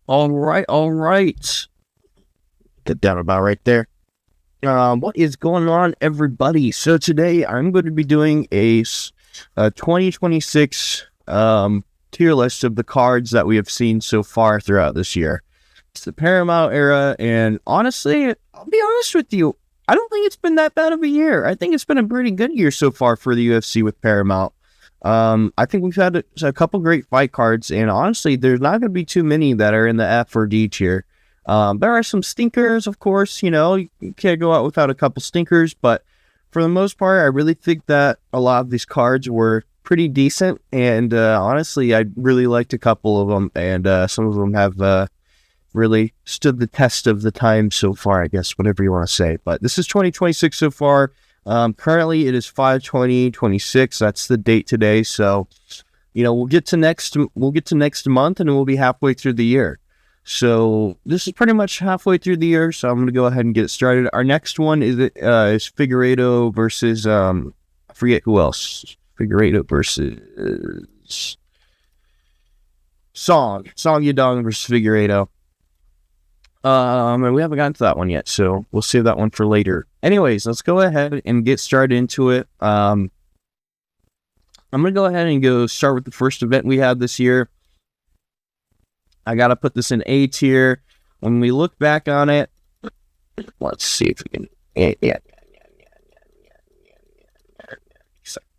All right, all right. Get down about right there. What is going on, everybody? So today I'm going to be doing a 2026 tier list of the cards that we have seen so far throughout this year. It's the Paramount era, and honestly, I'll be honest with you, I don't think it's been that bad of a year. I think it's been a pretty good year so far for the UFC with Paramount. I think we've had a couple great fight cards, and honestly, there's not going to be too many that are in the F or D tier. There are some stinkers, of course. You can't go out without a couple stinkers, but for the most part, I really think that a lot of these cards were pretty decent, and honestly, I really liked a couple of them, and some of them have really stood the test of the time so far, I guess, whatever you want to say. But this is 2026 so far. Currently, it is 5/20/26. That's the date today. So, we'll get to next month, and we'll be halfway through the year. So this is pretty much halfway through the year. So I'm going to go ahead and get started. Our next one is Figueiredo versus I forget who else. Figueiredo versus Song Yadong versus Figueiredo. And we haven't gotten to that one yet, so we'll save that one for later. Anyways, let's go ahead and get started into it. I'm going to go ahead and start with the first event we had this year. I got to put this in A tier. When we look back on it, let's see if we can... Yeah.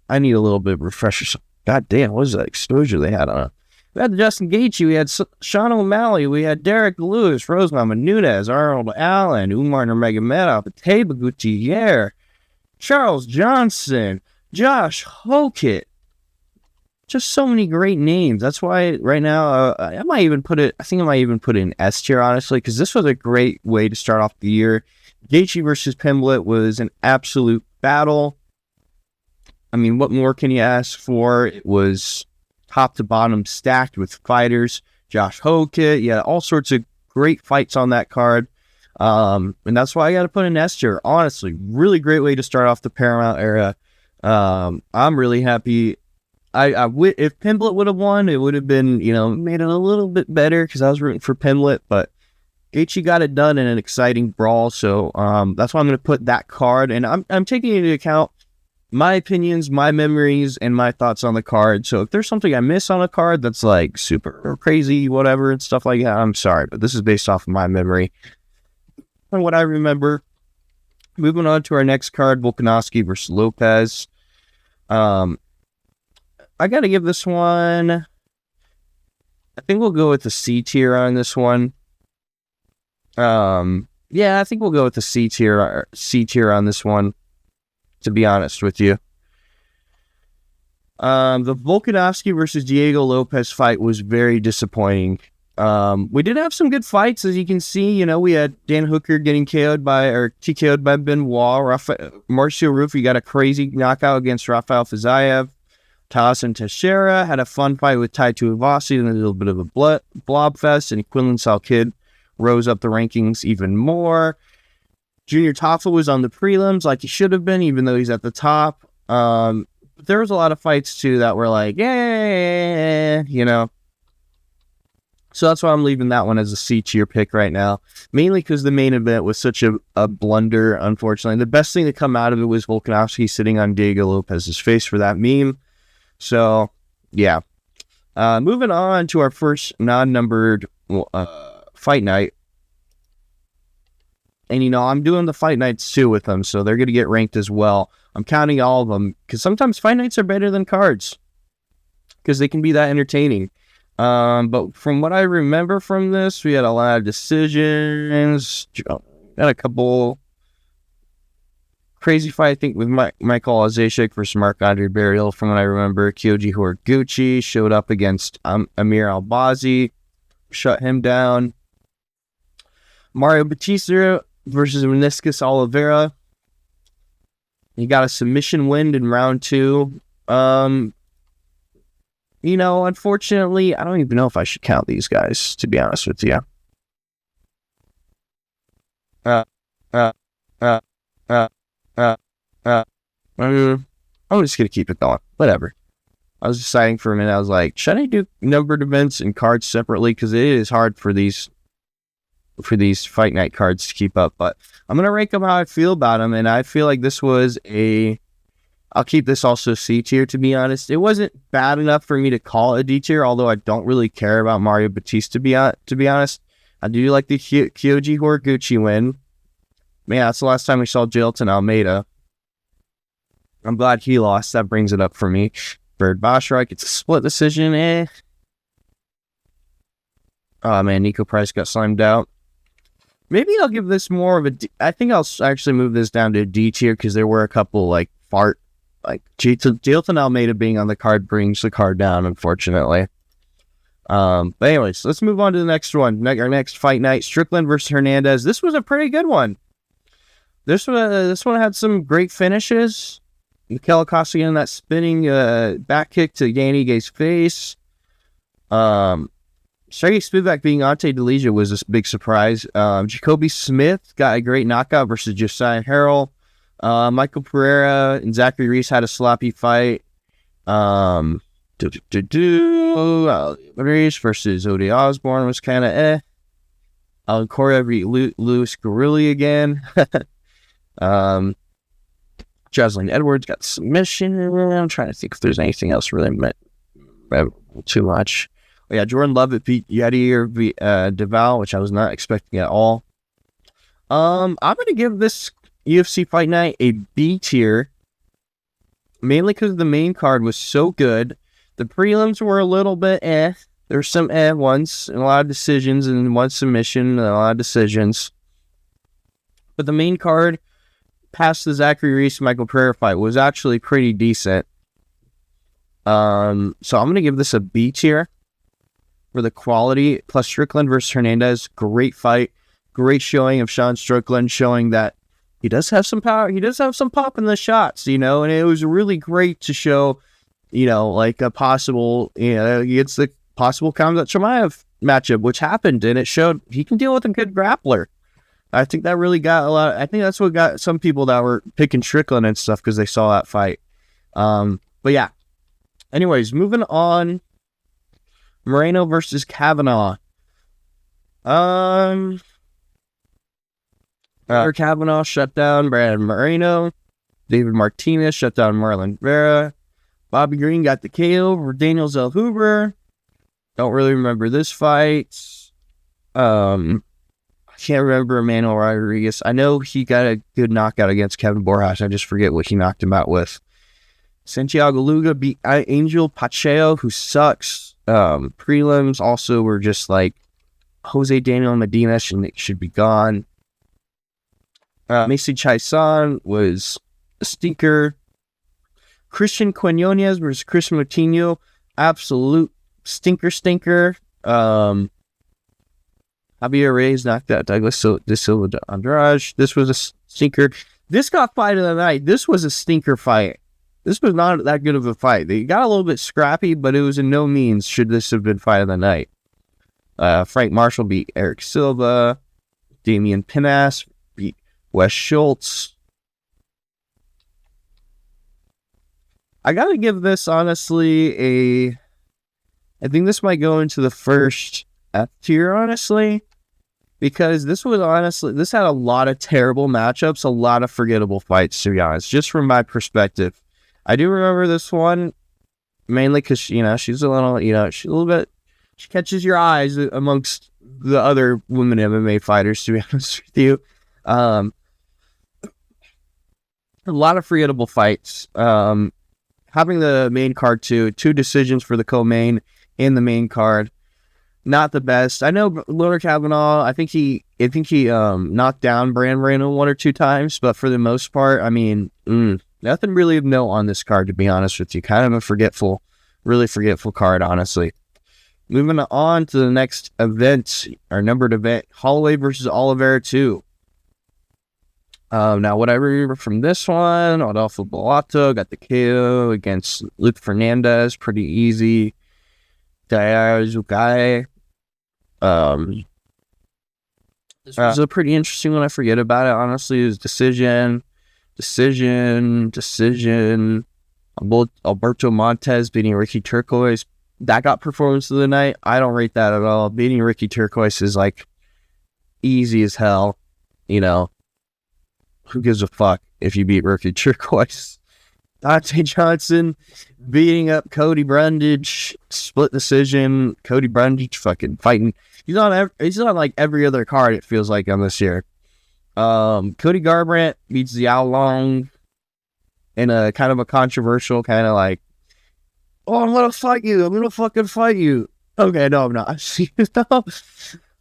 I need a little bit of refresher. God damn, what was that exposure they had on it? We had Justin Gaethje, we had Sean O'Malley, we had Derek Lewis, Rosemama Nunez, Arnold Allen, Umar Nurmagomedov, Bateba Gutierrez, Charles Johnson, Josh Hokett. Just so many great names. That's why right now I might even put it in S tier, honestly, because this was a great way to start off the year. Gaethje versus Pimblett was an absolute battle. I mean, what more can you ask for? It was top to bottom stacked with fighters. Josh Hokett, yeah, all sorts of great fights on that card. And that's why I got to put an S tier. Honestly, really great way to start off the Paramount era. I'm really happy. If Pimblett would have won, it would have been, made it a little bit better because I was rooting for Pimblett, but Gaethje got it done in an exciting brawl. So that's why I'm going to put that card, and I'm taking into account my opinions, my memories, and my thoughts on the card. So if there's something I miss on a card that's like super crazy, whatever, and stuff like that, I'm sorry, but this is based off of my memory and what I remember. Moving on to our next card, Volkanovski versus Lopez. I got to give this one, I think we'll go with the C tier on this one. Yeah, I think we'll go with the C tier on this one, to be honest with you. The Volkanovski versus Diego Lopez fight was very disappointing. We did have some good fights, as you can see. We had Dan Hooker getting TKO'd by Benoit. Marcio Rufy got a crazy knockout against Rafael Fiziev. Tyson Teixeira had a fun fight with Tai Tuivasa and a little bit of a blob fest, and Quinlan Salkid rose up the rankings even more. Junior Tafa was on the prelims like he should have been, even though he's at the top. There was a lot of fights too that were like, yeah, So that's why I'm leaving that one as a C tier pick right now, mainly because the main event was such a blunder, unfortunately. The best thing to come out of it was Volkanovski sitting on Diego Lopez's face for that meme. So, yeah. Moving on to our first non-numbered fight night. And, I'm doing the fight nights too with them, so they're going to get ranked as well. I'm counting all of them, because sometimes fight nights are better than cards, because they can be that entertaining. But from what I remember from this, we had a lot of decisions. Got a couple... crazy fight, I think, with Michael Azashik versus Marc-Andre Barriel, from what I remember. Kyoji Horiguchi showed up against Amir Albazi, shut him down. Mario Batista versus Meniscus Oliveira. He got a submission win in round 2. Unfortunately, I don't even know if I should count these guys, to be honest with you. I'm just going to keep it going. Whatever. I was deciding for a minute. I was like, should I do numbered events and cards separately? Because it is hard for these fight night cards to keep up. But I'm gonna rank them how I feel about them, and I feel like this was I'll keep this also C tier, to be honest. It wasn't bad enough for me to call it a D tier, although I don't really care about Mario Batista, to be honest. I do like the Kyoji Horiguchi win. Man, that's the last time we saw Jailton Almeida. I'm glad he lost. That brings it up for me. Bird Boschreich, it's a split decision. Oh, man, Nico Price got slimed out. Maybe I'll give this more of a D. I think I'll actually move this down to a D tier because there were a couple, Jailton Almeida being on the card brings the card down, unfortunately. But anyways, let's move on to the next one. Our next fight night, Strickland versus Hernandez. This was a pretty good one. This one had some great finishes. Mikel Acosta getting that spinning back kick to Dan Ike's face. Sergey Spivak being Ante Delija was a big surprise. Jacoby Smith got a great knockout versus Josiah Harrell. Michael Pereira and Zachary Reese had a sloppy fight. Reese versus Ode Osborne was kind of Alan Correa beat Louis Guerrilli again. Jocelyn Edwards got submission. I'm trying to think if there's anything else really meant too much. Oh, yeah, Jordan Lovett beat Yadir Deval, which I was not expecting at all. I'm going to give this UFC Fight Night a B tier, mainly because the main card was so good. The prelims were a little bit There were some ones, and a lot of decisions, and one submission, and a lot of decisions. But the main card, past the Zachary Reese Michael Pereira fight, was actually pretty decent. So I'm going to give this a B tier for the quality. Plus Strickland versus Hernandez, great fight. Great showing of Sean Strickland, showing that he does have some power. He does have some pop in the shots, and it was really great to show, like a possible, it's the possible Khamzat Chimaev matchup, which happened, and it showed he can deal with a good grappler. I think that really got I think that's what got some people that were picking Strickland and stuff because they saw that fight. But yeah. Anyways, moving on. Moreno versus Kavanaugh. Kavanaugh shut down Brandon Moreno. David Martinez shut down Marlon Vera. Bobby Green got the KO over Daniel Zellhuber. Don't really remember this fight. I can't remember Emmanuel Rodriguez. I know he got a good knockout against Kevin Borjas. I just forget what he knocked him out with. Santiago Luga beat Angel Pacheco, who sucks. Prelims also were just like Jose Daniel Medina should be gone. Macy Chaisan was a stinker. Christian Quinones versus Chris Moutinho, absolute stinker. Javier Reyes knocked out Douglas De Silva de Andrade. This was a stinker. This got fight of the night. This was a stinker fight. This was not that good of a fight. They got a little bit scrappy, but it was in no means should this have been fight of the night. Frank Marshall beat Eric Silva. Damian Pinas beat Wes Schultz. I gotta give this, honestly, I think this might go into the first F tier, honestly. Because this had a lot of terrible matchups, a lot of forgettable fights, to be honest, just from my perspective. I do remember this one, mainly because, she's a little bit, she catches your eyes amongst the other women MMA fighters, to be honest with you. A lot of forgettable fights. Having the main card two decisions for the co-main in the main card, not the best. I know Leonard Kavanaugh, I think he knocked down Brand Moreno one or two times, but for the most part, nothing really of note on this card, to be honest with you. Kind of a really forgetful card, honestly. Moving on to the next event, our numbered event, Holloway versus Oliveira 2. Now, what I remember from this one, Adolfo Bellato got the KO against Luke Fernandez, pretty easy. Dayazukai. This was a pretty interesting one. I forget about it, honestly. It was decision. Alberto Montez beating Ricky Turquoise. That got performance of the night. I don't rate that at all. Beating Ricky Turquoise is like easy as hell. You know, who gives a fuck if you beat Ricky Turquoise? Dante Johnson beating up Cody Brundage, split decision. Cody Brundage fucking fighting. He's on like every other card, it feels like, on this year. Cody Garbrandt beats the Allo in a kind of a controversial kind of like, oh, I'm gonna fight you. I'm gonna fucking fight you. Okay, no, I'm not.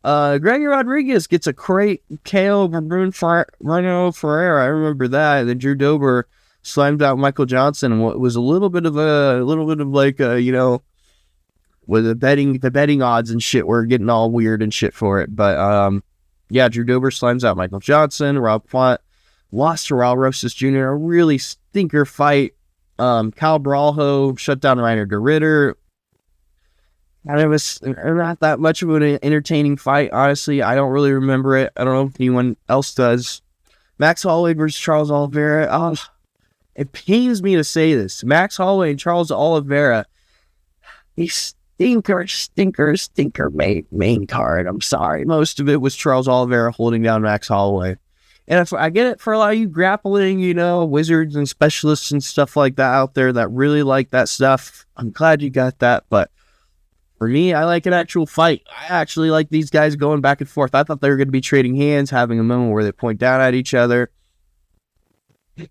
Gregory Rodriguez gets a crate KO over Bruno Ferreira. I remember that. Then Drew Dober slammed out Michael Johnson, and what was a little bit of like you know, with the betting odds and shit were getting all weird and shit for it. But yeah, Drew Dober slams out Michael Johnson. Rob Font lost to Raul Rosas Jr. A really stinker fight. Kyle Brawlho shut down Reiner de Ritter. And it was not that much of an entertaining fight, honestly. I don't really remember it. I don't know if anyone else does. Max Holloway versus Charles Oliveira. Oh, it pains me to say this. Max Holloway and Charles Oliveira, he stinker main card. I'm sorry. Most of it was Charles Oliveira holding down Max Holloway. And if I get it for a lot of you grappling, you know, wizards and specialists and stuff like that out there that really like that stuff, I'm glad you got that. But for me, I like an actual fight. I actually like these guys going back and forth. I thought they were going to be trading hands, having a moment where they point down at each other.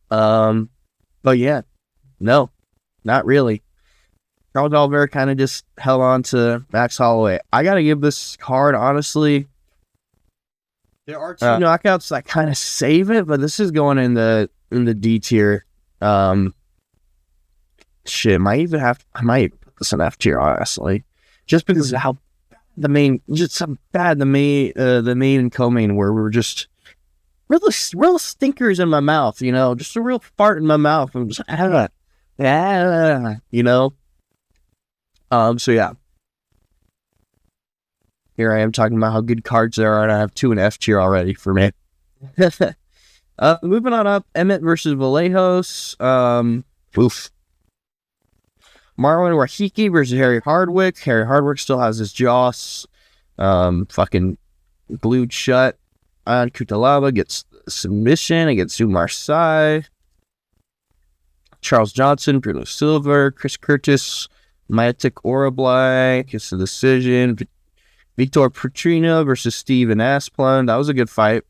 But yeah, no, not really. Charles Oliveira kind of just held on to Max Holloway. I got to give this card, honestly. There are two knockouts that kind of save it, but this is going in the D tier. Shit, I might put this in F tier, honestly, just because of how the main and co-main were. We were just real stinkers in my mouth, you know, just a real fart in my mouth. I'm just you know. So yeah. Here I am talking about how good cards there are, and I have two in F tier already for me. Moving on up, Emmett versus Vallejos. Oof. Marlon Rahiki versus Harry Hardwick. Harry Hardwick still has his jaws fucking glued shut. Kutalaba gets submission against Umar Sy. Charles Johnson, Bruno Silva, Chris Curtis, Matic Orablai gets the decision. Victor Petrino versus Steven Asplund. That was a good fight.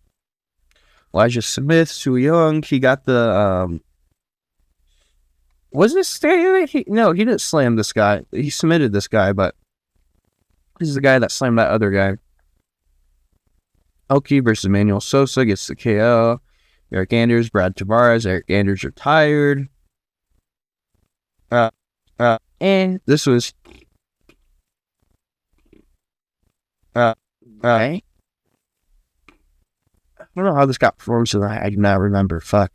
Elijah Smith, Su Young. He got the was this no, he didn't slam this guy. He submitted this guy, but this is the guy that slammed that other guy. Oki versus Emmanuel Sosa gets the KO. Eric Anders, Brad Tavares. Eric Anders retired. And this was right. I don't know how this got performed, so I do not remember. Fuck.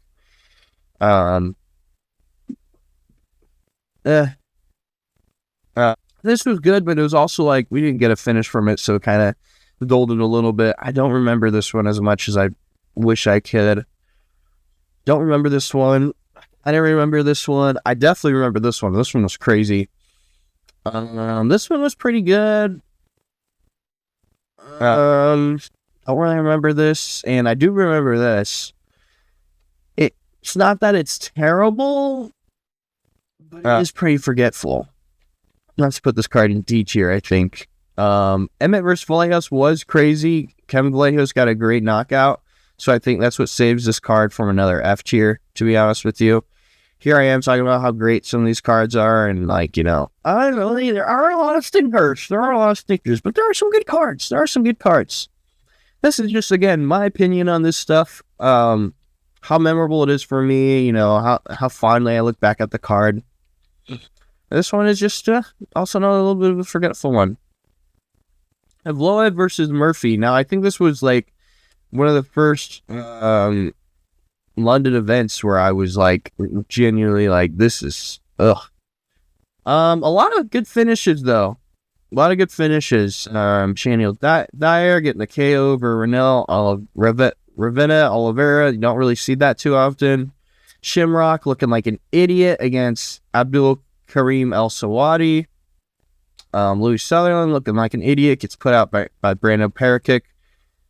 This was good, but it was also like we didn't get a finish from it, so it kind of dulled it a little bit. I don't remember this one as much as I wish I could. Don't remember this one. I didn't remember this one. I definitely remember this one. This one was crazy. This one was pretty good. Don't really remember this, and I do remember this. It's not that it's terrible, but it is pretty forgetful. Let's put this card in D tier, I think. Emmett versus Vallejos was crazy. Kevin Vallejos got a great knockout, so I think that's what saves this card from another F tier, to be honest with you. Here I am talking about how great some of these cards are, and like, you know, I don't know, there are a lot of stinkers. There are a lot of stinkers, but there are some good cards. There are some good cards. This is just, again, my opinion on this stuff. How memorable it is for me, you know, how fondly I look back at the card. This one is just also not a little bit of a forgetful one. Evloev versus Murphy. Now, I think this was like one of the first London events where I was like genuinely like, this is ugh. A lot of good finishes though. A lot of good finishes. Shaniel Dyer getting the KO over Ravenna Oliveira. You don't really see that too often. Shamrock looking like an idiot against Abdul Karim El Sawadi. Louis Sutherland looking like an idiot, gets put out by Brando Parakick.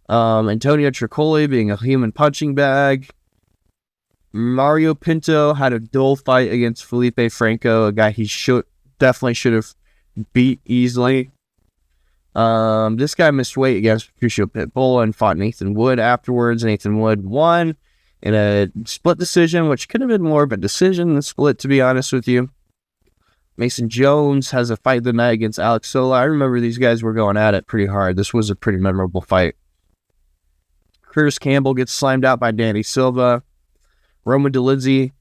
Antonio Tricoli being a human punching bag. Mario Pinto had a dull fight against Felipe Franco, a guy he definitely should have beat easily. This guy missed weight against Patricio Pitbull and fought Nathan Wood afterwards. Nathan Wood won in a split decision, which could have been more of a decision than split, to be honest with you. Mason Jones has a fight of the night against Alex Sola. I remember these guys were going at it pretty hard. This was a pretty memorable fight. Curtis Campbell gets slimed out by Danny Silva. Roman Dolidze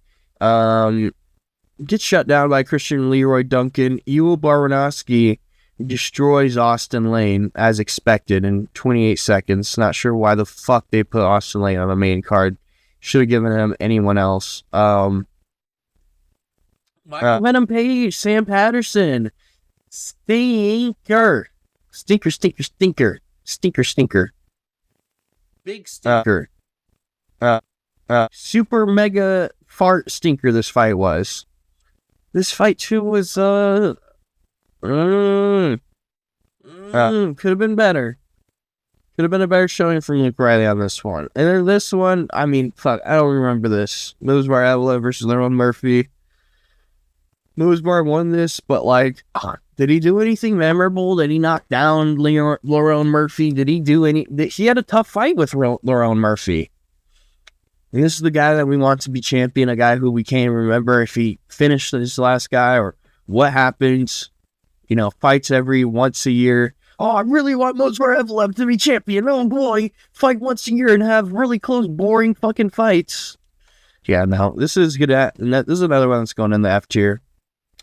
gets shut down by Christian Leroy Duncan. Ewell Baranowski destroys Austin Lane as expected in 28 seconds. Not sure why the fuck they put Austin Lane on the main card. Should have given him anyone else. Venom Page, Sam Patterson, stinker, big stinker, super mega fart stinker. This fight was. This fight too was could have been better. Could have been a better showing from Luke Riley on this one. And then this one, I mean, fuck, I don't remember this. Movesbar Avila versus Lerone Murphy. Movesbar won this, but like, did he do anything memorable? Did he knock down Lerone Murphy? Did he do any? He had a tough fight with Lerone Murphy. And this is the guy that we want to be champion, a guy who we can't remember if he finished this last guy or what happens. You know, fights every once a year. Oh, I really want Movesbar Evleb to be champion. Oh boy, fight once a year and have really close, boring fucking fights. Yeah, no, this is good. This is another one that's going in the F tier.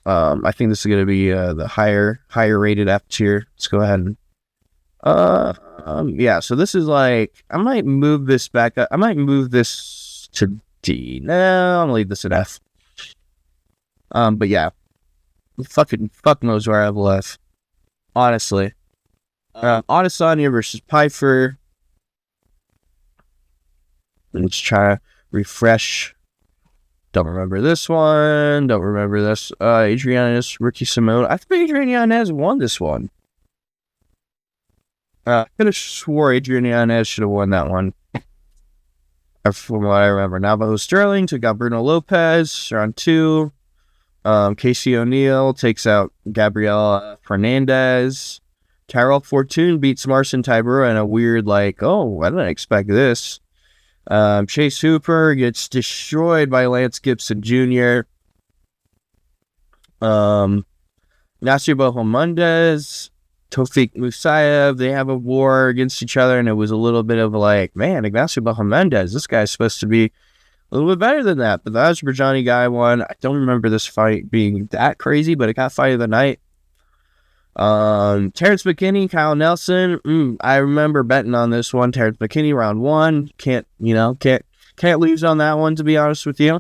I think this is going to be the higher rated F tier. Let's go ahead and yeah. So this is like, I might move this back up. I might move this to D. No, I'm gonna leave this at F. But yeah, fuck Movesbar Evleb. Honestly. Adesanya versus Pyfer. Let's try to refresh. Don't remember this one. Don't remember this. Adrian Ricky Simone. I think Adrian Yanez won this one. I could have swore Adrian Yanez should have won that one. From what I remember. Navajo Sterling took out Bruno Lopez. Round 2. Casey O'Neill takes out Gabriela Fernandez. Tyrell Fortune beats Marcin Tybura in a weird, like, oh, I didn't expect this. Chase Hooper gets destroyed by Lance Gibson Jr. Nasir Bohemundez, Tofik Musayev, they have a war against each other, and it was a little bit of like, man, Ignacio Bohemundez, this guy's supposed to be a little bit better than that. But the Azerbaijani guy won. I don't remember this fight being that crazy, but it got fight of the night. Terrence McKinney, Kyle Nelson. I remember betting on this one. Terrence McKinney, round 1. Can't lose on that one, to be honest with you.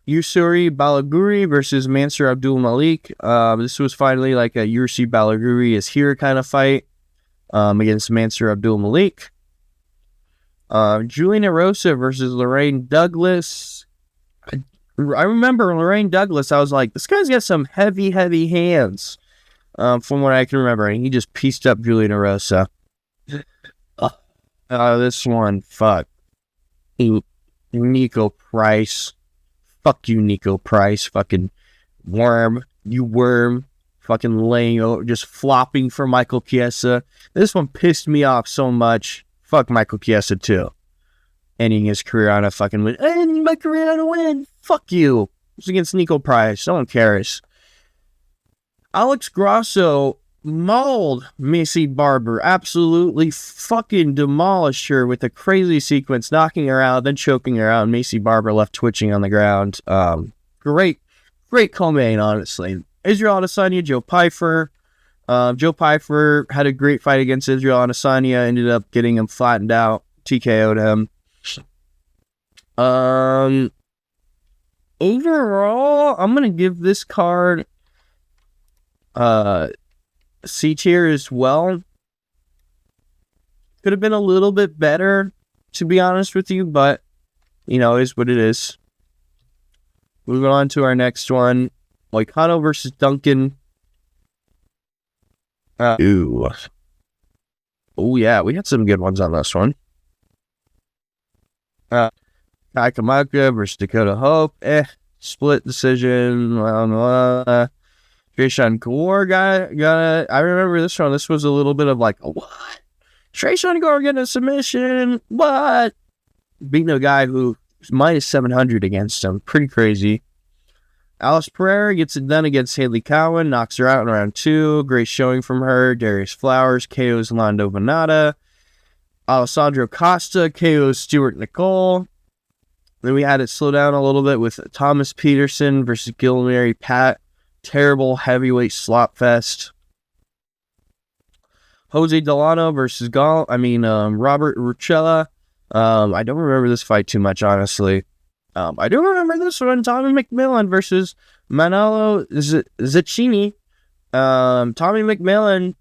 Yusuri Balaguri versus Mansur Abdul Malik. This was finally like a Yusuri Balaguri is here kind of fight against Mansur Abdul Malik. Juliana Rosa versus Lorraine Douglas. I remember Lorraine Douglas, I was like, this guy's got some heavy hands, from what I can remember, and he just pieced up Juliana Rosa. This one, fuck. Nico Price. Fuck you, Nico Price. Fucking worm. You worm. Fucking laying over, just flopping for Michael Chiesa. This one pissed me off so much. Fuck Michael Chiesa, too. Ending his career on a fucking win. Ending my career on a win. Fuck you. It's against Nico Price. No one cares. Alex Grasso mauled Macy Barber. Absolutely fucking demolished her with a crazy sequence, knocking her out, then choking her out, and Macy Barber left twitching on the ground. Great co-main, honestly. Israel Adesanya, Joe Pyfer. Joe Pyfer had a great fight against Israel Adesanya, ended up getting him flattened out, TKO'd him. Overall, I'm gonna give this card C tier as well. Could have been a little bit better, to be honest with you, but Is what it is. Moving on to our next one. Moicano versus Duncan. Ooh. Oh, yeah. We had some good ones on this one. Takamaka versus Dakota Hope. Split decision. Trayshawn Gore got it. I remember this one. This was a little bit of like, what? Trayshawn Gore getting a submission? What? Beating a guy who was minus 700 against him. Pretty crazy. Alice Pereira gets it done against Haley Cowan. Knocks her out in round 2. Great showing from her. Darius Flowers KOs Lando Venata. Alessandro Costa KOs Stuart Nicole. Then we had it slow down a little bit with Thomas Peterson versus Gilmary Pat. Terrible heavyweight slop fest. Jose Delano versus Robert Rucella. I don't remember this fight too much, honestly. I do remember this one. Tommy McMillan versus Manolo Zaccini. Tommy McMillan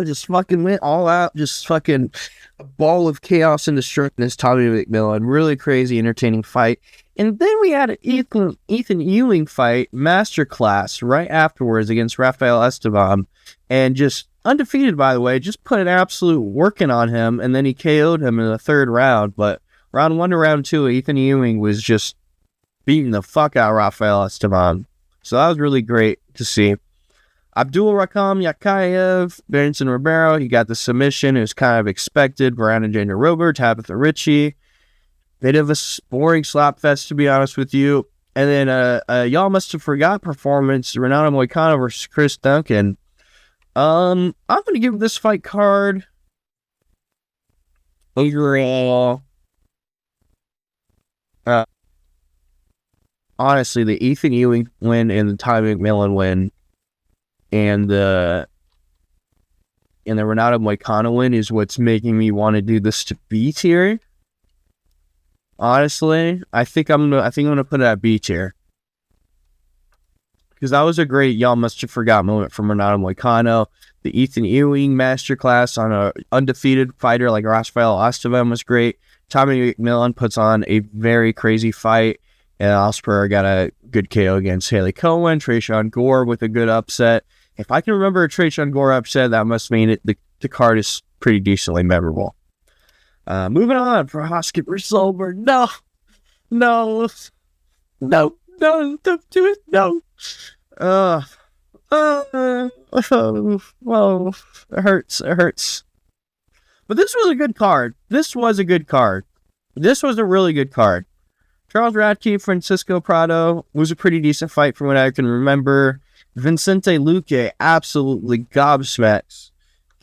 just fucking went all out. Just fucking a ball of chaos and destructiveness. Tommy McMillan. Really crazy, entertaining fight. And then we had an Ethan Ewing fight, masterclass, right afterwards against Rafael Esteban. And just undefeated, by the way, just put an absolute working on him. And then he KO'd him in the 3rd round. But round 1 to round 2, Ethan Ewing was just beating the fuck out of Rafael Esteban. So that was really great to see. Abdul Rakam Yakayev, Benson Ribeiro, he got the submission. It was kind of expected. Brandon Jane Robert, Tabitha Ritchie. Bit of a boring slap fest, to be honest with you. And then y'all must have forgot performance, Renato Moicano versus Chris Duncan. I'm going to give this fight card overall. Honestly, the Ethan Ewing win and the Ty McMillan win and the Renato Moicano win is what's making me want to do this to B tier. Honestly, I think I'm gonna put it at B tier because that was a great y'all must have forgot moment from Renato Moicano. The Ethan Ewing masterclass on a undefeated fighter like Rafael Esteban was great. Tommy McMillan puts on a very crazy fight, and Osprey got a good KO against Haley Cohen. Trayshawn Gore with a good upset. If I can remember a Trayshawn Gore upset, that must mean the card is pretty decently memorable. Moving on for Hoskett versus Solberg. No, don't do it. No. Well, it hurts. But this was a good card. This was a really good card. Charles Radke, Francisco Prado was a pretty decent fight from what I can remember. Vincente Luque absolutely gobsmacks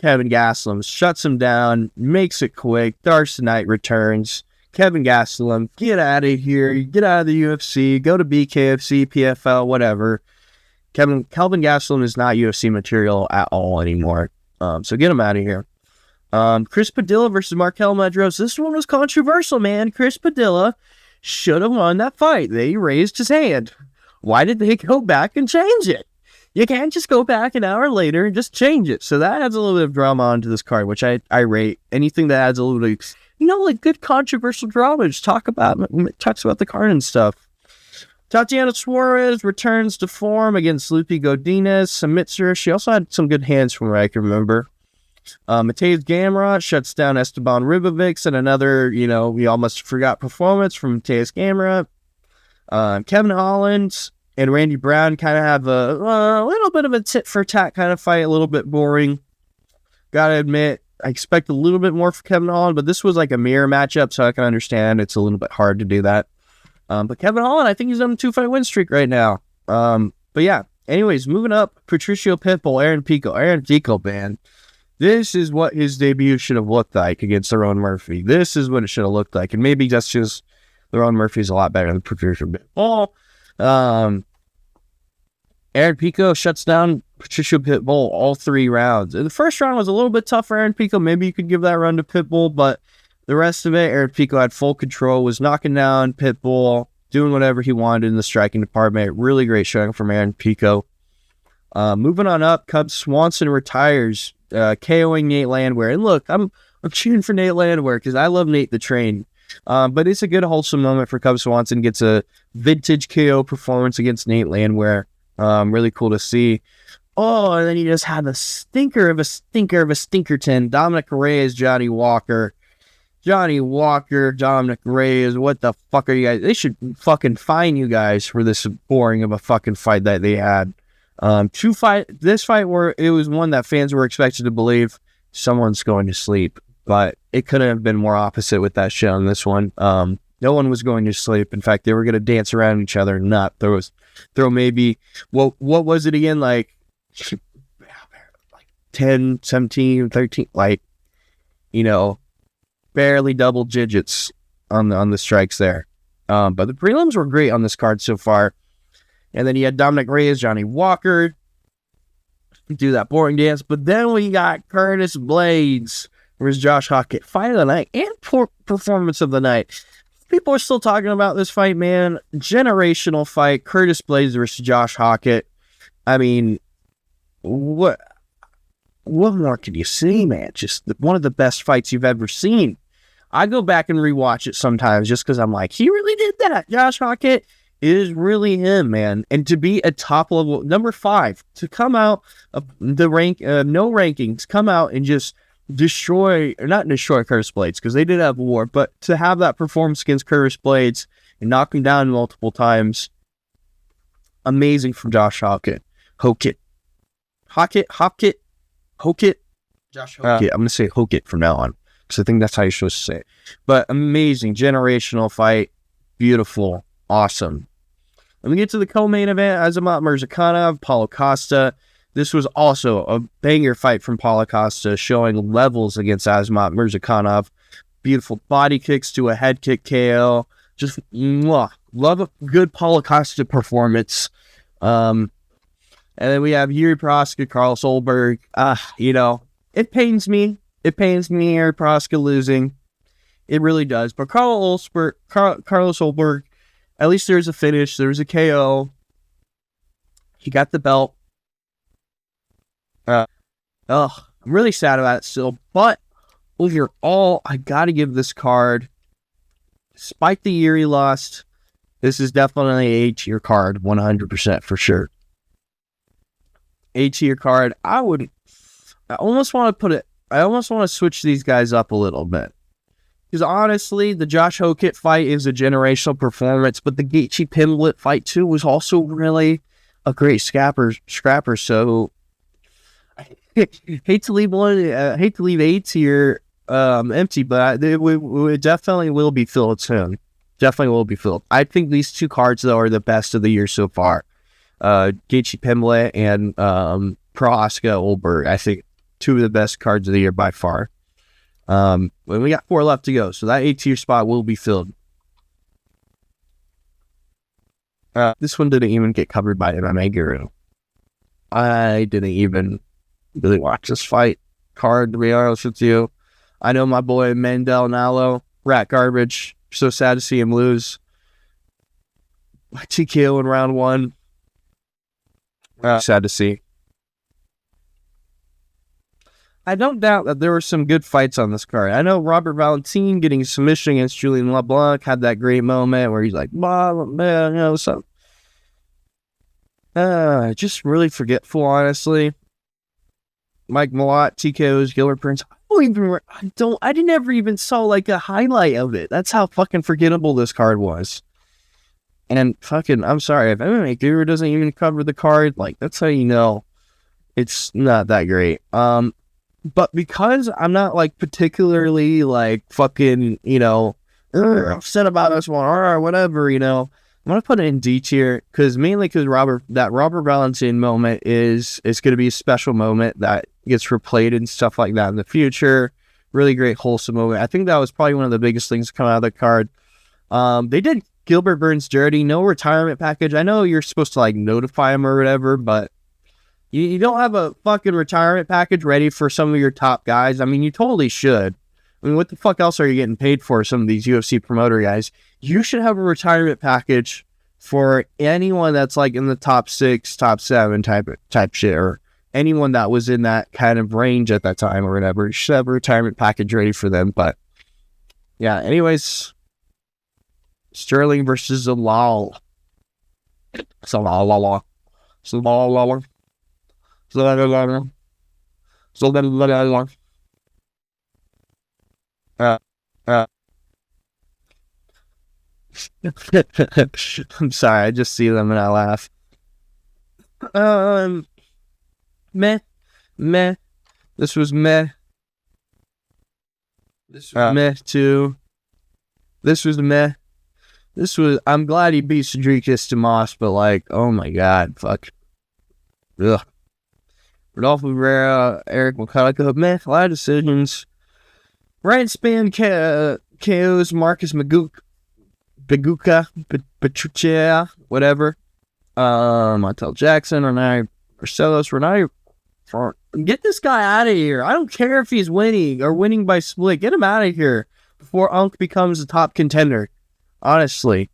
Kevin Gastelum, shuts him down, makes it quick. Darcy Knight returns. Kevin Gastelum, get out of here. Get out of the UFC. Go to BKFC, PFL, whatever. Kelvin Gastelum is not UFC material at all anymore. So get him out of here. Chris Padilla versus Markel Medros. This one was controversial, man. Chris Padilla should have won that fight. They raised his hand. Why did they go back and change it? You can't just go back an hour later and just change it. So that adds a little bit of drama onto this card, which I rate. Anything that adds a little bit of, like good controversial drama. Just talks about the card and stuff. Tatiana Suarez returns to form against Lupi Godinez, submits her. She also had some good hands from what I can remember. Mateusz Gamrot shuts down Esteban Ribovics and another, we almost forgot performance from Mateusz Gamrot. Kevin Holland and Randy Brown kind of have a little bit of a tit-for-tat kind of fight, a little bit boring. Gotta admit, I expect a little bit more for Kevin Holland, but this was like a mirror matchup, so I can understand it's a little bit hard to do that. But Kevin Holland, I think he's on a 2-fight win streak right now. But yeah, anyways, moving up, Patricio Pitbull, Aaron Pico, man. This is what his debut should have looked like against Lerone Murphy. This is what it should have looked like. And maybe that's just Lerone Murphy's a lot better than Patricio Pitbull. Aaron Pico shuts down Patricio Pitbull all 3 rounds. The first round was a little bit tough for Aaron Pico. Maybe you could give that run to Pitbull, but the rest of it, Aaron Pico had full control, was knocking down Pitbull, doing whatever he wanted in the striking department. Really great showing from Aaron Pico. Moving on up, Cub Swanson retires, KOing Nate Landwehr. And look, I'm cheering for Nate Landwehr because I love Nate the Train. But it's a good wholesome moment for Cub Swanson. Gets a vintage KO performance against Nate Landwehr. Really cool to see. Oh, and then he just had a stinker of a stinkerton. Dominic Reyes, Johnny Walker. Dominic Reyes, what the fuck are you guys? They should fucking fine you guys for this boring of a fucking fight that they had. This fight where it was one that fans were expected to believe someone's going to sleep, but it couldn't have been more opposite with that shit on this one. No one was going to sleep. In fact, they were going to dance around each other and not throw maybe, what was it again? Like 10, 17, 13, like, barely double digits on the strikes there. But the prelims were great on this card so far. And then you had Dominic Reyes, Johnny Walker do that boring dance. But then we got Curtis Blades versus Josh Hockett. Fight of the night and performance of the night. People are still talking about this fight, man. Generational fight. Curtis Blades versus Josh Hockett. I mean, what more can you see, man? Just one of the best fights you've ever seen. I go back and rewatch it sometimes just because I'm like, he really did that. Josh Hockett is really him, man. And to be a top level, number 5, to come out of the no rankings, come out and just not destroy Curtis Blades, because they did have a war, but to have that performance against Curtis Blades and knock him down multiple times, amazing from Josh Hockett. Josh Hockett. I'm going to say Hockett from now on, because I think that's how you're supposed to say it. But amazing, generational fight. Beautiful. Awesome. Let me get to the co-main event. Azamat Murzakanov, Paulo Costa. This was also a banger fight from Paulo Costa, showing levels against Azamat Murzakanov. Beautiful body kicks to a head kick KO. Just love a good Paulo Costa performance. And then we have Yuri Proska, Carlos Olberg. It pains me. Yuri Proska losing. It really does. But Carlos Olberg, at least there's a finish. There's a KO. He got the belt. I'm really sad about it still. But overall, I got to give this card, despite the year he lost, this is definitely an A-tier card, 100% for sure. A-tier card. I almost want to switch these guys up a little bit. Because honestly, the Josh Hockett fight is a generational performance, but the Gaethje Pimblett fight too was also really a great scrapper. So I hate to leave A-tier empty, but it definitely will be filled soon. Definitely will be filled. I think these two cards though are the best of the year so far. Gaethje Pimblett and Proska Olberg. I think two of the best cards of the year by far. We got 4 left to go, so that A-tier spot will be filled. This one didn't even get covered by MMA Guru. I didn't even really watch this fight card, to be honest with you. I know my boy Mandel and Allo, rat garbage. So sad to see him lose. TKO in round 1. Sad to see. I don't doubt that there were some good fights on this card. I know Robert Valentin getting a submission against Julian LeBlanc had that great moment where he's like, something. Just really forgetful, honestly. Mike Malott, TKO's Gilbert Burns. I never even saw like a highlight of it. That's how fucking forgettable this card was. And fucking, I'm sorry, if MMA Guru doesn't even cover the card, like, that's how you know it's not that great. But because I'm not like particularly like fucking, upset about this one or whatever, I'm gonna put it in D tier mainly because Robert Valentin moment is going to be a special moment that gets replayed and stuff like that in the future. Really great wholesome moment. I think that was probably one of the biggest things to come out of the card. They did Gilbert Burns dirty, no retirement package. I know you're supposed to like notify him or whatever, but you don't have a fucking retirement package ready for some of your top guys. I mean, you totally should. I mean, what the fuck else are you getting paid for, some of these UFC promoter guys? You should have a retirement package for anyone that's like in the top 6, top 7 type shit, or anyone that was in that kind of range at that time or whatever. You should have a retirement package ready for them. But yeah, anyways, Sterling versus Zalal. Zalal. Zalal. Zalal. Zalal. Uh, I'm sorry, I just see them and I laugh. Meh. This was meh. This was meh too. This was meh. I'm glad he beat Cedricus Tomas, but like, oh my god, fuck. Ugh. Rodolfo Rivera, Eric McCullough, meh, a lot of decisions. Ryan Spann KOs Marcus Beguka, Petruccia, whatever. Montel Jackson, Renai Barcelos, get this guy out of here. I don't care if he's winning or winning by split. Get him out of here before Unk becomes a top contender. Honestly.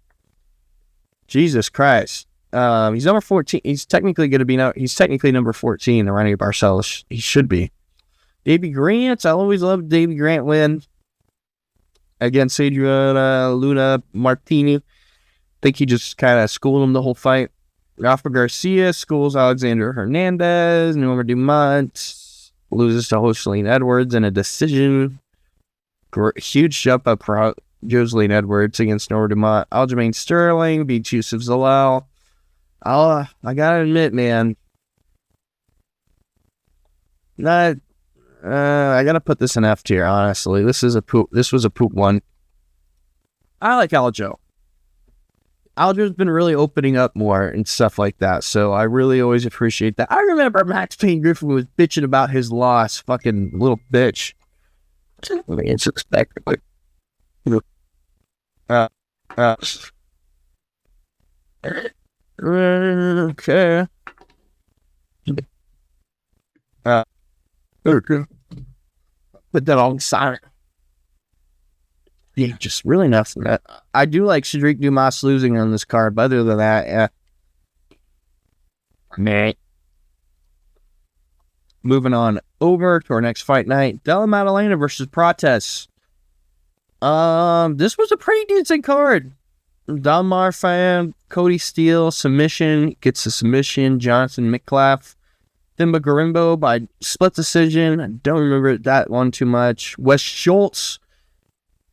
Jesus Christ. He's number 14. He's technically number 14, the Renai Barcelos. He should be. Davey Grant. I always loved Davey Grant win against Adriana Luna Martini. I think he just kind of schooled him the whole fight. Rafa Garcia schools Alexander Hernandez. Norma Dumont loses to Jocelyn Edwards in a decision. Huge jump up for Jocelyn Edwards against Norma Dumont. Aljamain Sterling beats Yusuf Zalal. I gotta admit, man. I gotta put this in F tier, honestly. This was a poop one. I like Aljo. Aljo's been really opening up more and stuff like that, so I really always appreciate that. I remember Max Payne Griffin was bitching about his loss, fucking little bitch. I mean, it's expected. Okay. Okay. Put that on silent. Yeah, just really nothing. I do like Cedric Dumas losing on this card, but other than that, yeah. Meh. Moving on over to our next fight night. Della Maddalena versus Prates. This was a pretty decent card. Don Marfan, Cody Steele, submission, gets a submission. Jonathan McClaff. Thimba Garimbo by split decision. I don't remember that one too much. Wes Schultz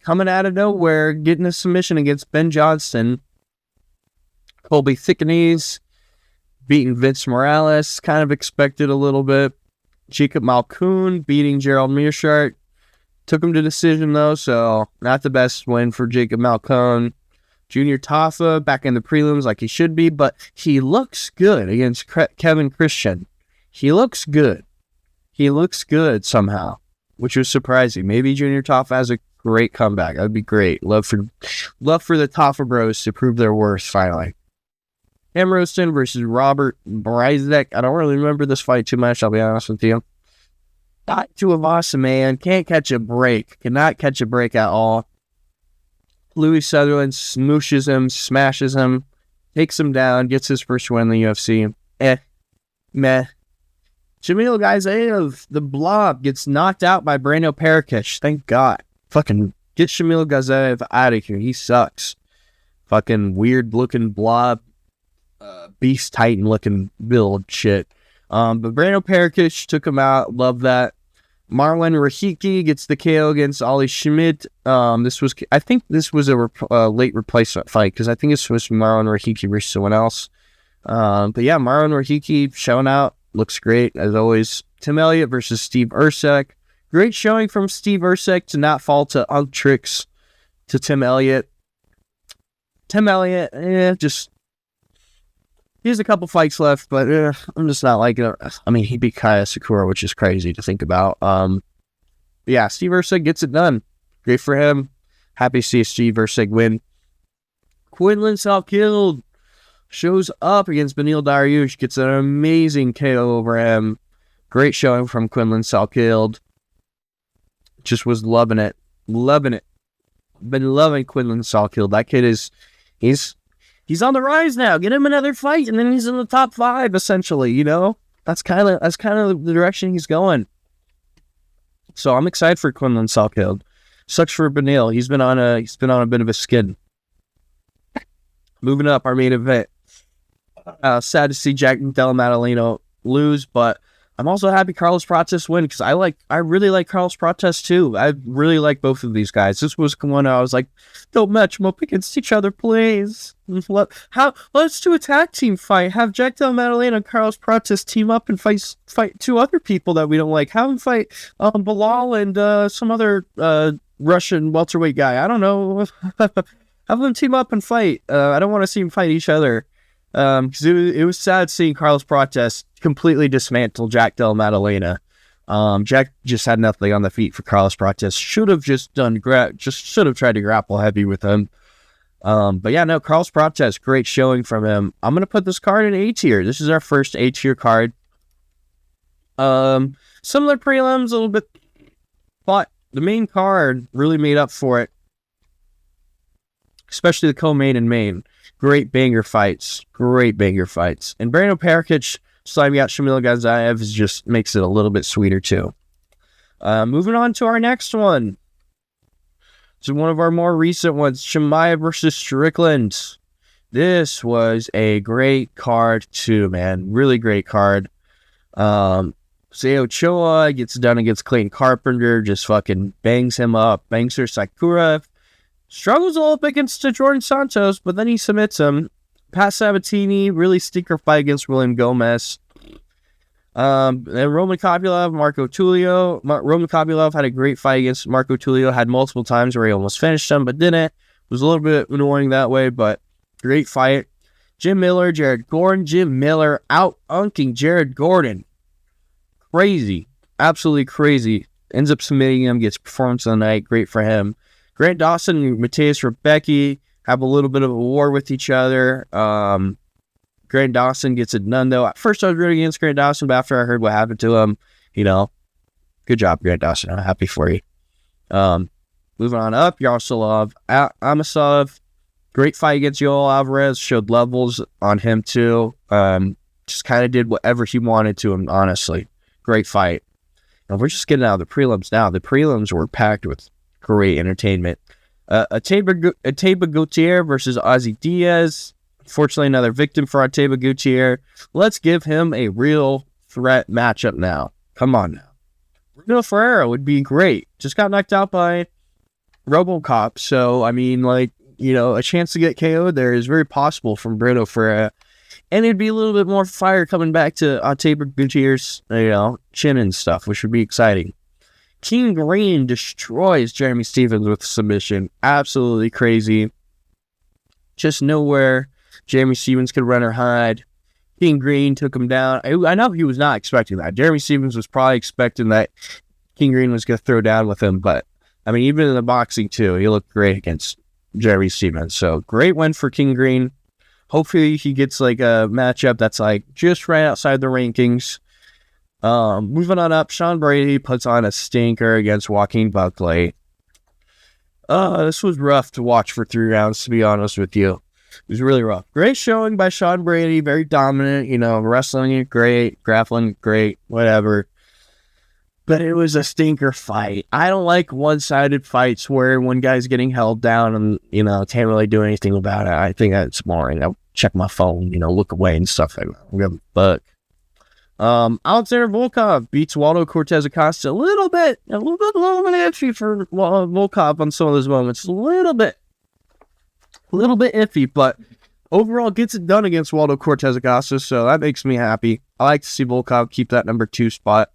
coming out of nowhere, getting a submission against Ben Johnston. Colby Thickenese beating Vince Morales, kind of expected a little bit. Jacob Malkoon beating Gerald Mearshart. Took him to decision though, so not the best win for Jacob Malkoon. Junior Tafa back in the prelims like he should be, but he looks good against Kevin Christian. He looks good. He looks good somehow, which was surprising. Maybe Junior Tafa has a great comeback. That'd be great. Love for the Tafa bros to prove their worth finally. Cam Roston versus Robert Bryzek. I don't really remember this fight too much, I'll be honest with you. Not too awesome, man. Can't catch a break. Cannot catch a break at all. Louis Sutherland smooshes him, smashes him, takes him down, gets his first win in the UFC. Meh. Jamil Gazayev, the Blob, gets knocked out by Brando Parakish. Thank God. Fucking get Jamil Gazayev out of here. He sucks. Fucking weird-looking Blob, Beast Titan-looking build shit. But Brando Parakish took him out. Love that. Marlon Rahiki gets the KO against Ollie Schmidt. I think this was a late replacement fight because I think it's supposed to be Marlon Rahiki versus someone else. But yeah, Marlon Rahiki showing out. Looks great, as always. Tim Elliott versus Steve Ursek. Great showing from Steve Ursek to not fall to Unk tricks to Tim Elliott. Tim Elliott, he has a couple fights left, but I'm just not liking it. I mean, he beat Kaya Sakura, which is crazy to think about. Yeah, Steve Ursek gets it done. Great for him. Happy to see Steve Ursek win. Quinlan Salkilled shows up against Benil Dariush, gets an amazing KO over him. Great showing from Quinlan Salkilled. Just was loving it. Loving it. Been loving Quinlan Salkilled. That kid he's on the rise now. Get him another fight, and then he's in the top 5, essentially, you know? That's kind of the direction he's going. So I'm excited for Quinlan Salkilled. Sucks for Benil. He's been on a bit of a skid. Moving up, our main event. Sad to see Jack Della Maddalena lose, but I'm also happy Carlos Prates win because I really like Carlos Prates too. I really like both of these guys. This was one I was like, don't match them up against each other, please. Let's do a tag team fight. Have Jack Della Maddalena and Carlos Prates team up and fight two other people that we don't like. Have them fight Bilal and some other Russian welterweight guy. I don't know. Have them team up and fight. I don't want to see them fight each other. Because it was sad seeing Carlos Prates completely dismantle Jack Della Maddalena. Jack just had nothing on the feet for Carlos Prates. Should have just should have tried to grapple heavy with him. But yeah, no, Carlos Prates, great showing from him. I'm gonna put this card in A tier. This is our first A tier card. Similar prelims a little bit, but the main card really made up for it. Especially the co-main and main. Great banger fights. And Brando Perikic slamming out Shamil Ghazaev just makes it a little bit sweeter too. Moving on to our next one. This is one of our more recent ones. Chimaev versus Strickland. This was a great card too, man. Really great card. Seo Choa gets done against Clayton Carpenter. Just fucking bangs him up. Bangs her Sakura. Struggles a little bit against Jordan Santos, but then he submits him. Pat Sabatini, really stinker fight against William Gomez. Then Roman Kopylov, Marco Tulio. Roman Kopylov had a great fight against Marco Tulio. Had multiple times where he almost finished him, but didn't. Was a little bit annoying that way, but great fight. Jim Miller, Jared Gordon. Jim Miller out-unking Jared Gordon. Crazy. Absolutely crazy. Ends up submitting him, gets performance of the night. Great for him. Grant Dawson and Mateus Rebecki have a little bit of a war with each other. Grant Dawson gets it done, though. At first, I was rooting against Grant Dawson, but after I heard what happened to him, good job, Grant Dawson. I'm happy for you. Moving on up, Yaroslav Amosov. Great fight against Yoel Alvarez. Showed levels on him, too. Just kind of did whatever he wanted to him, honestly. Great fight. Now, we're just getting out of the prelims now. The prelims were packed with great entertainment. Ateba Gautier versus Ozzy Diaz. Fortunately, another victim for Ateba Gautier. Let's give him a real threat matchup now. Come on now. Bruno Ferreira would be great. Just got knocked out by RoboCop. So, I mean, a chance to get KO'd there is very possible from Bruno Ferreira. And it'd be a little bit more fire coming back to Ateba Gautier's, chin and stuff, which would be exciting. King Green destroys Jeremy Stephens with submission. Absolutely crazy. Just nowhere Jeremy Stephens could run or hide. King Green took him down. I know he was not expecting that. Jeremy Stephens was probably expecting that King Green was going to throw down with him. But, I mean, even in the boxing, too, he looked great against Jeremy Stephens. So, great win for King Green. Hopefully, he gets, a matchup that's, just right outside the rankings. Moving on up, Sean Brady puts on a stinker against Joaquin Buckley. This was rough to watch for 3 rounds, to be honest with you. It was really rough. Great showing by Sean Brady, very dominant, wrestling great, grappling great, whatever. But it was a stinker fight. I don't like one-sided fights where one guy's getting held down and, can't really do anything about it. I think that's boring. I'll check my phone, look away and stuff like that. I don't give a fuck. Alexander Volkov beats Waldo Cortez Acosta a little bit iffy for Volkov on some of those moments. A little bit iffy, but overall gets it done against Waldo Cortez Acosta, so that makes me happy. I like to see Volkov keep that number 2 spot.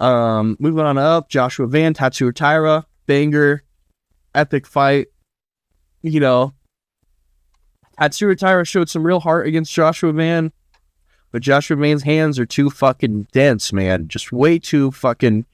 Moving on up, Joshua Van, Tatsuro Taira, banger, epic fight. Tatsuro Taira showed some real heart against Joshua Van. But Joshua Van's hands are too fucking dense, man. Just way too fucking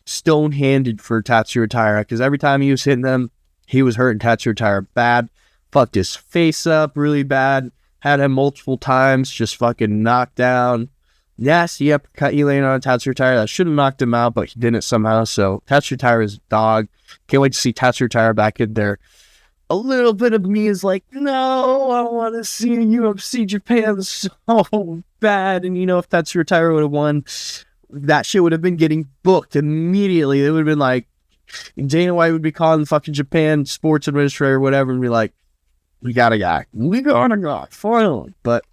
stone-handed for Tatsuro Taira. Because every time he was hitting them, he was hurting Tatsuro Taira bad. Fucked his face up really bad. Had him multiple times. Just fucking knocked down. Nasty uppercut he landed on Tatsuro Taira. That should have knocked him out, but he didn't somehow. So Tatsuro Taira is a dog. Can't wait to see Tatsuro Taira back in there. A little bit of me is like, no, I want to see UFC Japan so bad. And, if Tatsuro Taira would have won, that shit would have been getting booked immediately. It would have been like, Dana White would be calling fucking Japan sports administrator or whatever and be like, We got a guy. We got a guy, finally. But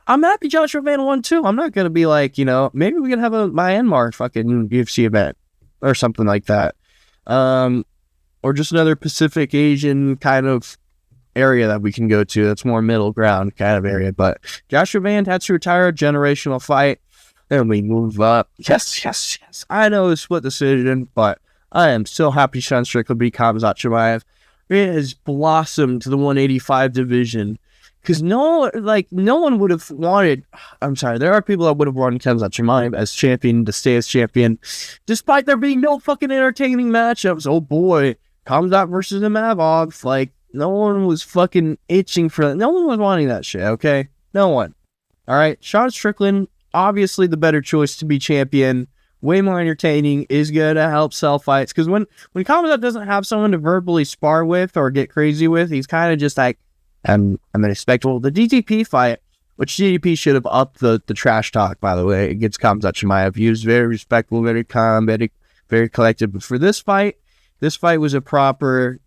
I'm happy Joshua Van won too. I'm not going to be like, maybe we can have a Myanmar fucking UFC event or something like that. Or just another Pacific Asian kind of area that we can go to that's more middle ground kind of area. But Joshua Van had to retire, a generational fight. Then we move up. Yes. I know it's split decision, but I am so happy Sean Strickland beat Khamzat Chimaev. It has blossomed to the 185 division. Because no one would have wanted, I'm sorry, there are people that would have wanted Khamzat Chimaev as champion, to stay as champion, despite there being no fucking entertaining matchups. Oh boy, Khamzat versus Imavov. Like, no one was fucking itching for that. No one was wanting that shit, okay? No one. Alright, Sean Strickland, obviously the better choice to be champion. Way more entertaining, is going to help sell fights. Because when Khamzat doesn't have someone to verbally spar with or get crazy with, he's kind of just like, I'm an expectable. The DTP fight, which DTP should have upped the trash talk, by the way, against Khamzat Chimaev. He was very respectful, very calm, very collected. But for this fight was a proper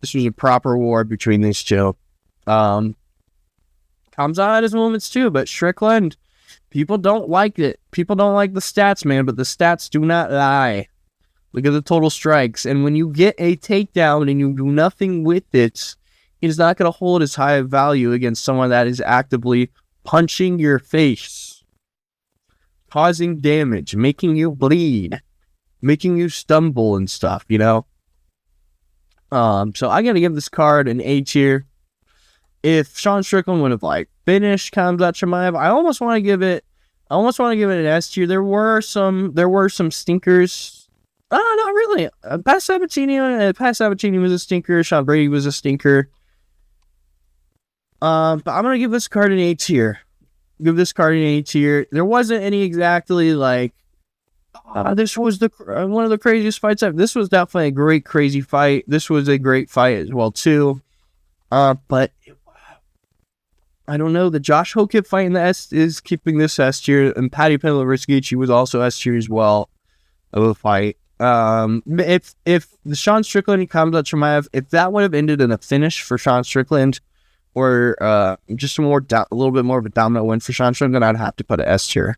war between these two. Khamzat had his moments too, but Strickland, people don't like it. People don't like the stats, man, but the stats do not lie. Look at the total strikes. And when you get a takedown and you do nothing with it, it is not going to hold as high a value against someone that is actively punching your face, causing damage, making you bleed, making you stumble and stuff, So I got to give this card an A tier. If Sean Strickland would have finished Khamzat Chimaev, I almost want to give it an S tier. There were some stinkers. Not really. Pat Sabatini was a stinker. Sean Brady was a stinker. But I'm gonna give this card an A tier. There wasn't any exactly this was one of the craziest fights ever. This was definitely a great crazy fight. This was a great fight as well too. But I don't know. The Josh Hokip fight in the S is keeping this S tier, and Paddy Pimblett-Riskici was also S tier as well of a fight. If the Sean Strickland and Khamzat Chimaev, if that would have ended in a finish for Sean Strickland, or just a little bit more of a dominant win for Sean Strickland, I'd have to put an S tier.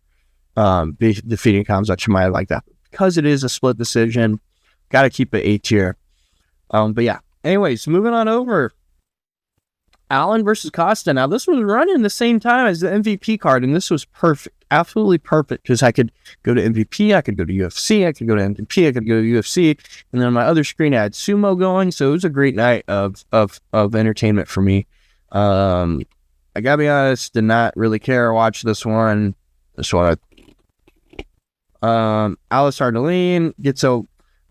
Defeating Khamzat Chimaev like that, because it is a split decision. Got to keep it A tier. But yeah. Anyways, moving on over. Allen versus Costa. Now, this was running the same time as the MVP card, and this was perfect. Absolutely perfect, because I could go to MVP, I could go to UFC, I could go to MVP, I could go to UFC, and then on my other screen I had Sumo going, so it was a great night of entertainment for me. I gotta be honest, did not really care or watch this one. Alice Ardeline gets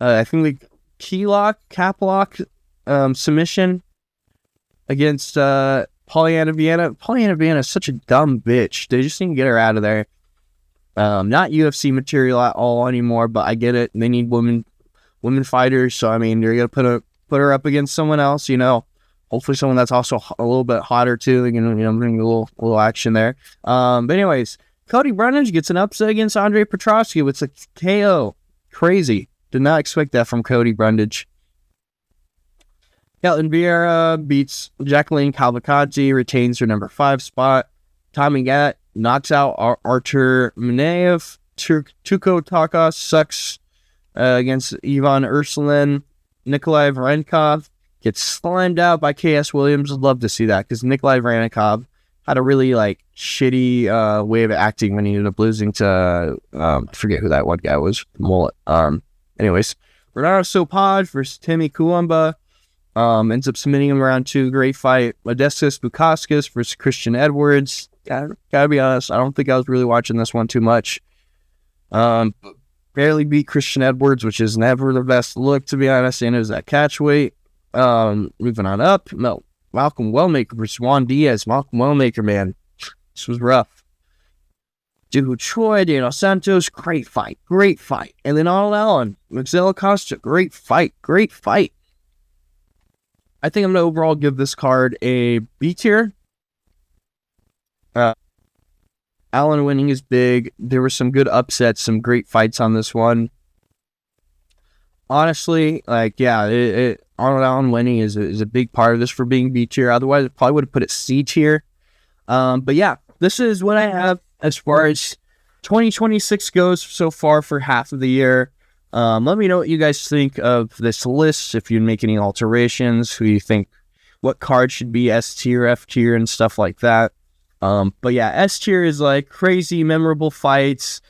I think cap lock submission against Pollyanna Vienna. Pollyanna Vienna is such a dumb bitch. They just need to get her out of there. Not UFC material at all anymore, but I get it. They need women fighters, so I mean, they're gonna put her up against someone else, Hopefully someone that's also a little bit hotter too. They can, bring a little action there. But anyways, Cody Brundage gets an upset against Andre Petrosky with a KO. Crazy. Did not expect that from Cody Brundage. Caitlin Vieira beats Jacqueline Cavalcanti, retains her number 5 spot. Tommy Gatt knocks out Artur Mineyev. Tuko Takas sucks against Ivan Ursulin. Nikolai Varenkov gets slammed out by KS Williams. I'd love to see that, because Nikolai Varenkov had a really shitty way of acting when he ended up losing to I forget who that one guy was. Mullet. Anyways, Renato Sopaj versus Timmy Kuumba. Ends up submitting him around 2. Great fight. Modestas Bukauskas versus Christian Edwards. Gotta be honest, I don't think I was really watching this one too much. Barely beat Christian Edwards, which is never the best look, to be honest, and it was that catch weight. Moving on up. No, Malcolm Wellmaker versus Juan Diaz. Malcolm Wellmaker, man, this was rough. Dude, Troy, Daniel Santos, great fight. And then Arnold Allen, Miguel Acosta, great fight. I think I'm going to overall give this card a B tier. Allen winning is big. There were some good upsets, some great fights on this one. honestly, like, yeah, Arnold Allen winning is a big part of this for being B tier. Otherwise, I probably would have put it C tier. But yeah, this is what I have as far as 2026 goes so far for half of the year. Let me know what you guys think of this list. If you make any alterations, who you think, what card should be S tier, F tier, and stuff like that. But yeah, S tier is like crazy, memorable fights.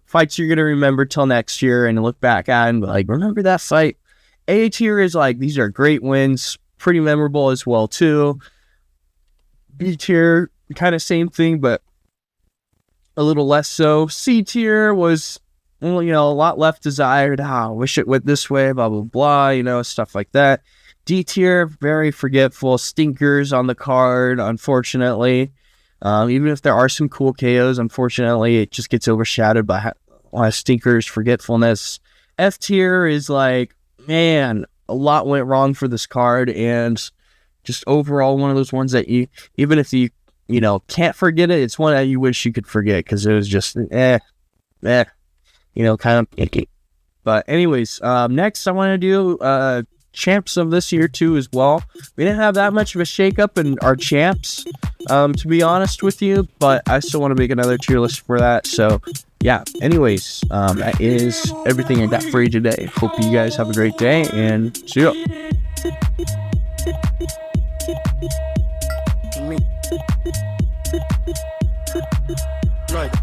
Fights you're gonna remember till next year and look back at and be like, remember that fight. A tier is like, these are great wins, pretty memorable as well too. B tier, kind of same thing, but a little less so. C tier was, a lot left desired. I wish it went this way, blah, blah, blah, stuff like that. D tier, very forgetful. Stinkers on the card, unfortunately. Even if there are some cool KOs, unfortunately, it just gets overshadowed by a lot of stinkers, forgetfulness. F tier is like, man, a lot went wrong for this card, and just overall one of those ones that you, even if you can't forget it, it's one that you wish you could forget because it was just kind of icky. But anyways, next I want to do champs of this year too as well. We didn't have that much of a shakeup in our champs, to be honest with you, but I still want to make another tier list for that. So yeah, anyways, that is everything I got for you today. Hope you guys have a great day, and see ya. Right.